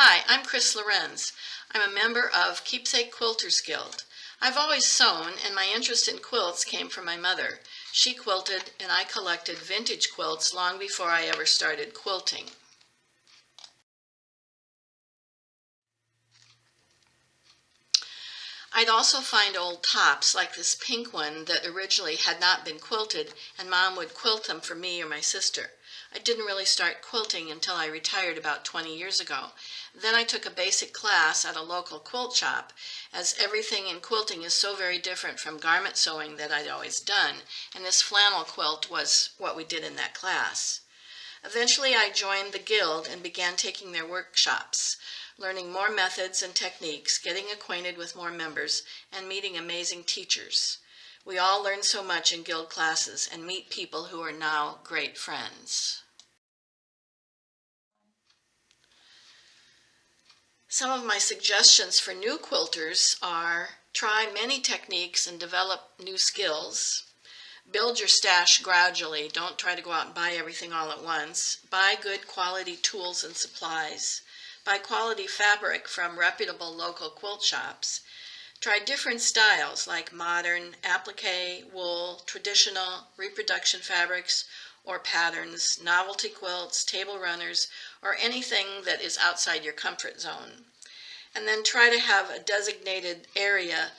Hi, I'm Lorenz. I'm a member of Keepsake Quilters Guild. I've always sewn, and my interest in quilts came from my mother. She quilted, and I collected vintage quilts long before I ever started quilting. I'd also find old tops like this pink one that originally had not been quilted, and Mom would quilt them for me or my sister. I didn't really start quilting until I retired about 20 years ago. Then I took a basic class at a local quilt shop, as everything in quilting is so very different from garment sewing that I'd always done, and this flannel quilt was what we did in that class. Eventually I joined the guild and began taking their workshops, learning more methods and techniques, getting acquainted with more members, and meeting amazing teachers. We all learn so much in guild classes and meet people who are now great friends. Some of my suggestions for new quilters are try many techniques and develop new skills. Build your stash gradually. Don't try to go out and buy everything all at once. Buy good quality tools and supplies. Buy quality fabric from reputable local quilt shops. Try different styles like modern, applique, wool, traditional, reproduction fabrics or patterns, novelty quilts, table runners, or anything that is outside your comfort zone. And then try to have a designated area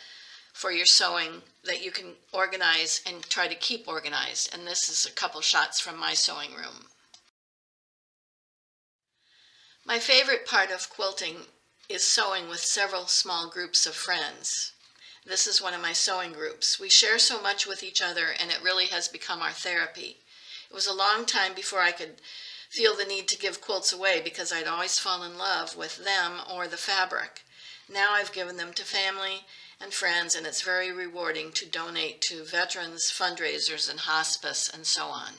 for your sewing that you can organize and try to keep organized. And this is a couple shots from my sewing room. My favorite part of quilting is sewing with several small groups of friends. This is one of my sewing groups. We share so much with each other, and it really has become our therapy. It was a long time before I could feel the need to give quilts away because I'd always fall in love with them or the fabric. Now I've given them to family and friends, and it's very rewarding to donate to veterans, fundraisers, and hospice, and so on.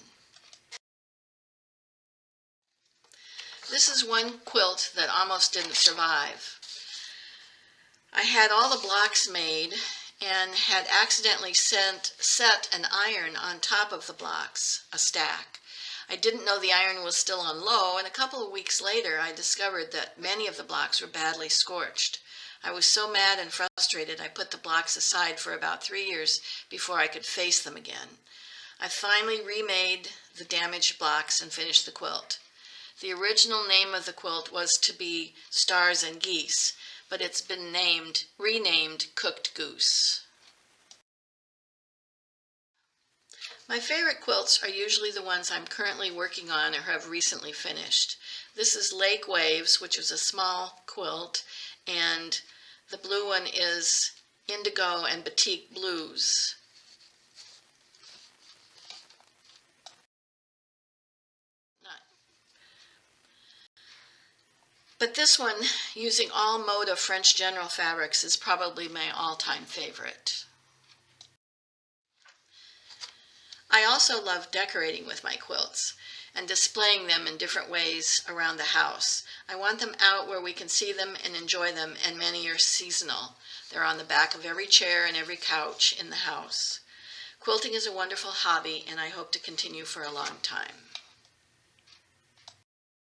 This is one quilt that almost didn't survive. I had all the blocks made and had accidentally set an iron on top of the blocks, a stack. I didn't know the iron was still on low, and a couple of weeks later I discovered that many of the blocks were badly scorched. I was so mad and frustrated I put the blocks aside for about 3 years before I could face them again. I finally remade the damaged blocks and finished the quilt. The original name of the quilt was to be Stars and Geese, but it's been renamed Cooked Goose. My favorite quilts are usually the ones I'm currently working on or have recently finished. This is Lake Waves, which is a small quilt, and the blue one is Indigo and Batik Blues. But this one, using all mode of French general fabrics, is probably my all-time favorite. I also love decorating with my quilts and displaying them in different ways around the house. I want them out where we can see them and enjoy them, and many are seasonal. They're on the back of every chair and every couch in the house. Quilting is a wonderful hobby, and I hope to continue for a long time.